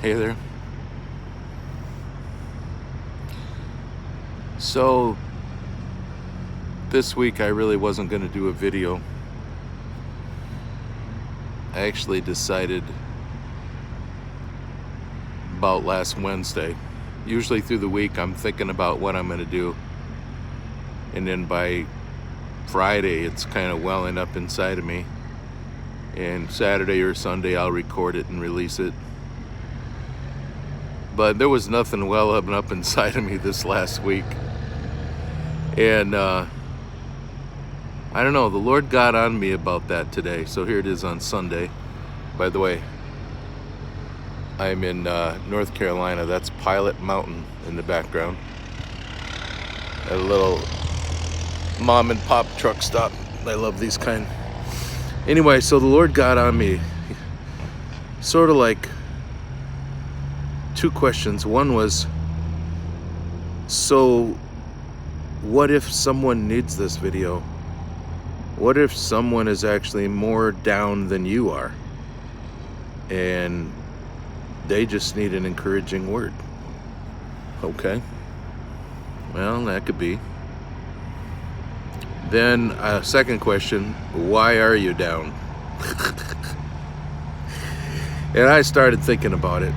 Hey there. So this week I really wasn't going to do a video. I actually decided about last Wednesday. Usually through the week I'm thinking about what I'm going to do, and then by Friday it's kind of welling up inside of me, and Saturday or Sunday I'll record it and release it. But there was nothing welling up inside of me this last week. And I don't know, the Lord got on me about that today. So here it is on Sunday. By the way, I'm in North Carolina. That's Pilot Mountain in the background. A little mom and pop truck stop. I love these kind. Anyway, so the Lord got on me. Sort of like two questions. One was, so what if someone needs this video? What if someone is actually more down than you are, and they just need an encouraging word? Okay, well, that could be. Then second question, why are you down? And I started thinking about it,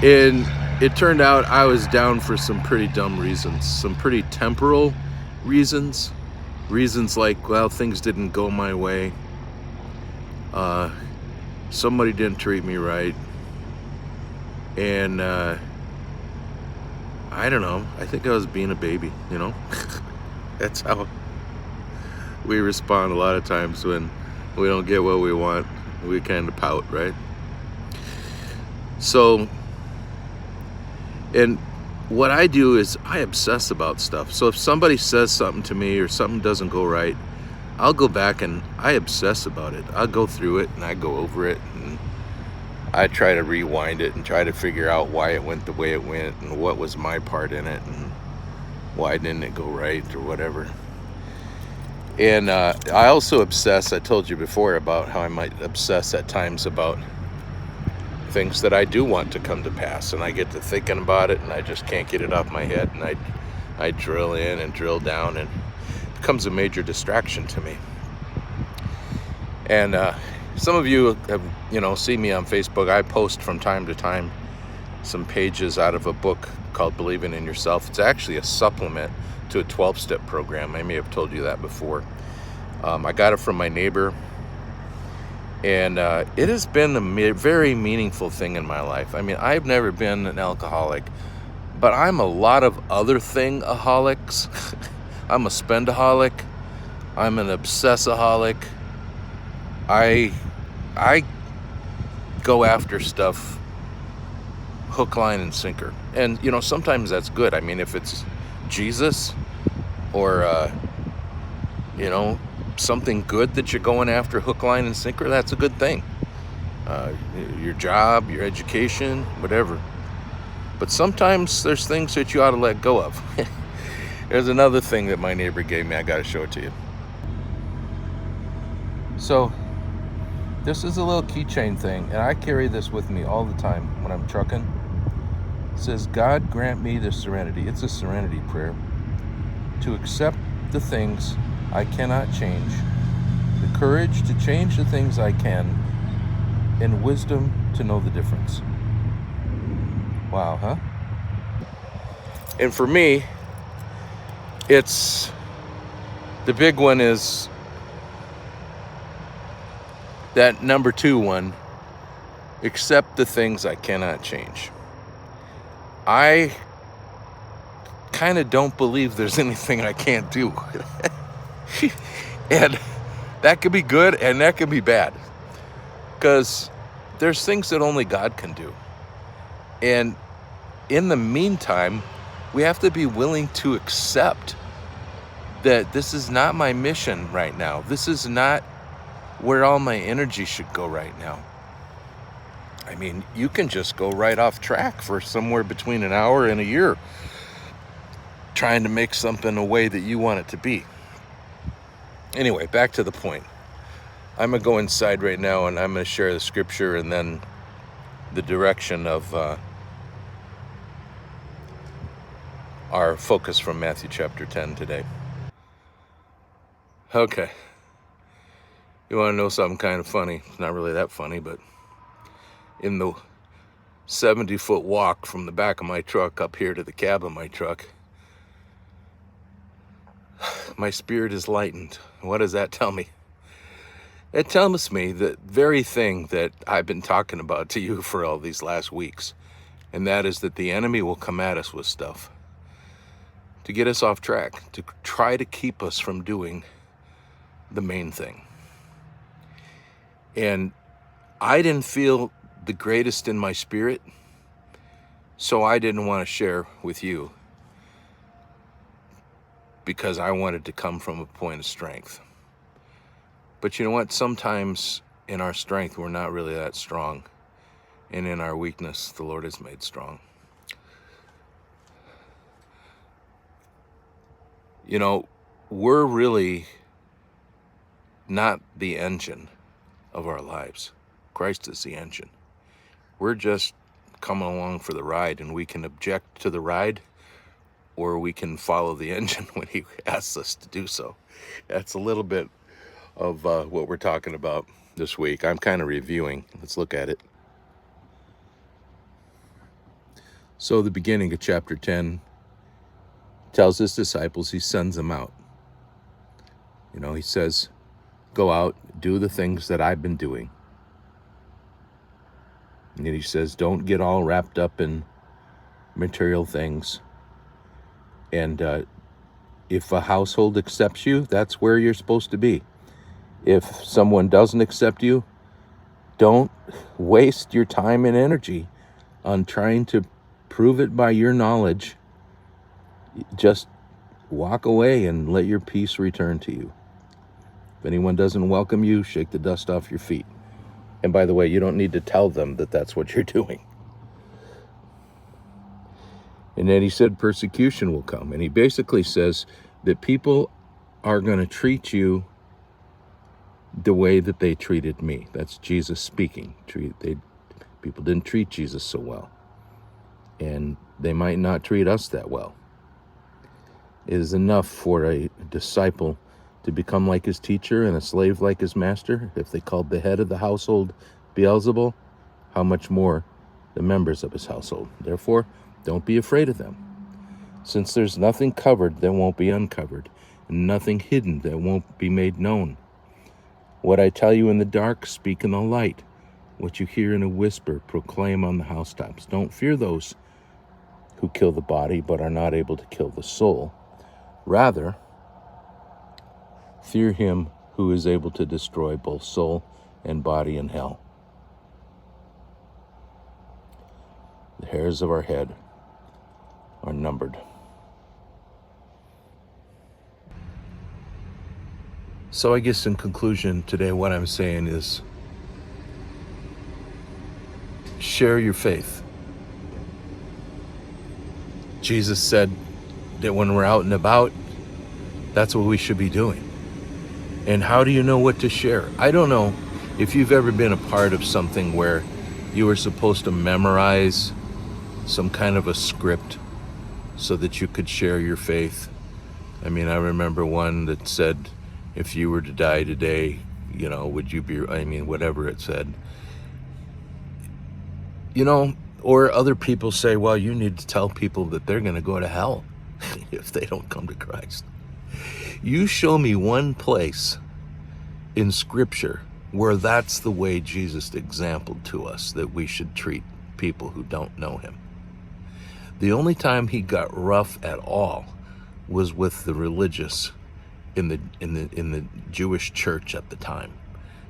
and it turned out I was down for some pretty dumb reasons, some pretty temporal reasons like, well, things didn't go my way, somebody didn't treat me right, and I don't know, I think I was being a baby, you know. That's how we respond a lot of times when we don't get what we want. We kind of pout, right? So, and what I do is I obsess about stuff. So if somebody says something to me or something doesn't go right, I'll go back and I obsess about it. I'll go through it and I go over it, and I try to rewind it and try to figure out why it went the way it went and what was my part in it and why didn't it go right or whatever. And I also obsess, I told you before about how I might obsess at times about things that I do want to come to pass, and I get to thinking about it and I just can't get it off my head, and I drill in and drill down, and it becomes a major distraction to me. And some of you have, seen me on Facebook. I post from time to time some pages out of a book called Believing in Yourself. It's actually a supplement to a 12-step program. I may have told you that before. I got it from my neighbor, and it has been a very meaningful thing in my life. I mean, I've never been an alcoholic, but I'm a lot of other thing-aholics. I'm a spendaholic. I'm an obsessaholic. I go after stuff hook, line, and sinker. And, sometimes that's good. I mean, if it's Jesus or, something good that you're going after hook, line, and sinker, that's a good thing. Your job, your education, whatever. But sometimes there's things that you ought to let go of. There's another thing that my neighbor gave me. I got to show it to you. So this is a little keychain thing, and I carry this with me all the time when I'm trucking. It says, God grant me the serenity. It's a serenity prayer. To accept the things I cannot change, the courage to change the things I can, and wisdom to know the difference. Wow, huh? And for me, it's, the big one is that number 2 one, accept the things I cannot change. I kind of don't believe there's anything I can't do. And that could be good and that could be bad, because there's things that only God can do. And in the meantime, we have to be willing to accept that this is not my mission right now. This is not where all my energy should go right now. I mean, you can just go right off track for somewhere between an hour and a year trying to make something a way that you want it to be. Anyway, back to the point. I'm going to go inside right now and I'm going to share the scripture, and then the direction of our focus from Matthew chapter 10 today. Okay. You want to know something kind of funny? It's not really that funny, but in the 70-foot walk from the back of my truck up here to the cab of my truck, my spirit is lightened. What does that tell me? It tells me the very thing that I've been talking about to you for all these last weeks, and that is that the enemy will come at us with stuff to get us off track, to try to keep us from doing the main thing. And I didn't feel the greatest in my spirit, so I didn't want to share with you because I wanted to come from a point of strength. But you know what? Sometimes in our strength, we're not really that strong. And in our weakness, the Lord is made strong. You know, we're really not the engine of our lives. Christ is the engine. We're just coming along for the ride, and we can object to the ride, or we can follow the engine when he asks us to do so. That's a little bit of what we're talking about this week. I'm kind of reviewing. Let's look at it. So the beginning of chapter 10 tells his disciples, he sends them out. You know, he says, go out, do the things that I've been doing. And then he says, don't get all wrapped up in material things. And if a household accepts you, that's where you're supposed to be. If someone doesn't accept you, don't waste your time and energy on trying to prove it by your knowledge. Just walk away and let your peace return to you. If anyone doesn't welcome you, shake the dust off your feet. And by the way, you don't need to tell them that that's what you're doing. And then he said persecution will come. And he basically says that people are going to treat you the way that they treated me. That's Jesus speaking. People didn't treat Jesus so well. And they might not treat us that well. It is enough for a disciple to become like his teacher and a slave like his master. If they called the head of the household Beelzebul, how much more the members of his household. Therefore, don't be afraid of them. Since there's nothing covered that won't be uncovered, and nothing hidden that won't be made known. What I tell you in the dark, speak in the light. What you hear in a whisper, proclaim on the housetops. Don't fear those who kill the body, but are not able to kill the soul. Rather, fear him who is able to destroy both soul and body in hell. The hairs of our head are numbered. So I guess in conclusion today, what I'm saying is share your faith. Jesus said that when we're out and about, that's what we should be doing. And how do you know what to share? I don't know if you've ever been a part of something where you were supposed to memorize some kind of a script so that you could share your faith. I mean, I remember one that said, if you were to die today, you know, would you be, whatever it said. You know, or other people say, well, you need to tell people that they're going to go to hell if they don't come to Christ. You show me one place in Scripture where that's the way Jesus exampled to us that we should treat people who don't know him. The only time he got rough at all was with the religious in the Jewish church at the time,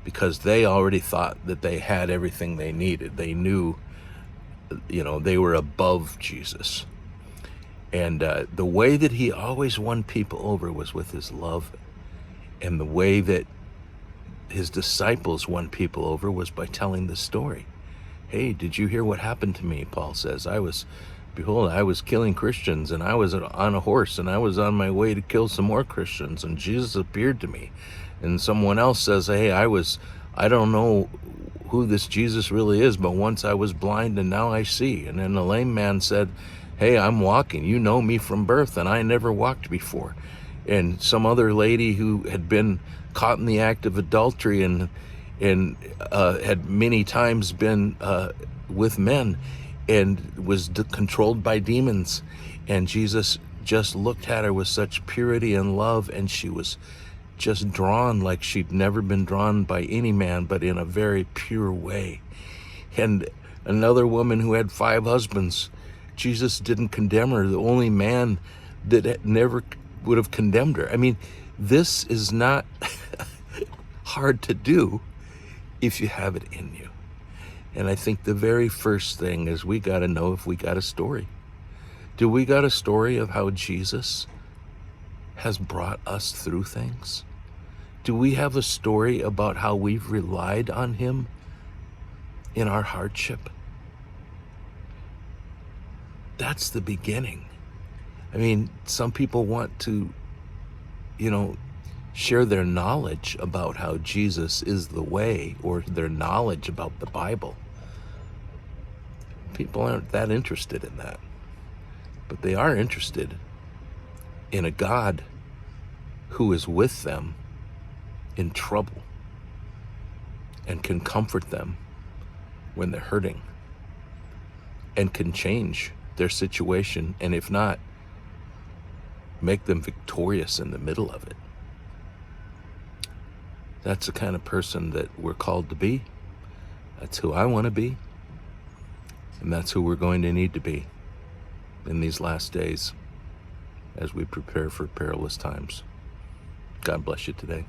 because they already thought that they had everything they needed. They knew, you know, they were above Jesus. And the way that he always won people over was with his love. And the way that his disciples won people over was by telling the story. Hey, did you hear what happened to me? Paul says, I was killing Christians, and I was on a horse, and I was on my way to kill some more Christians, and Jesus appeared to me. And someone else says, hey, I don't know who this Jesus really is, but once I was blind and now I see. And then the lame man said, hey, I'm walking. You know me from birth, and I never walked before. And some other lady who had been caught in the act of adultery and had many times been with men and was controlled by demons. And Jesus just looked at her with such purity and love, and she was just drawn like she'd never been drawn by any man, but in a very pure way. And another woman who had 5 husbands, Jesus didn't condemn her, the only man that never would have condemned her. I mean, this is not hard to do if you have it in you. And I think the very first thing is we got to know if we got a story. Do we got a story of how Jesus has brought us through things? Do we have a story about how we've relied on him in our hardship? That's the beginning. I mean, some people want to, share their knowledge about how Jesus is the way, or their knowledge about the Bible. People aren't that interested in that. But they are interested in a God who is with them in trouble and can comfort them when they're hurting and can change their situation, and if not, make them victorious in the middle of it. That's the kind of person that we're called to be. That's who I want to be. And that's who we're going to need to be in these last days as we prepare for perilous times. God bless you today.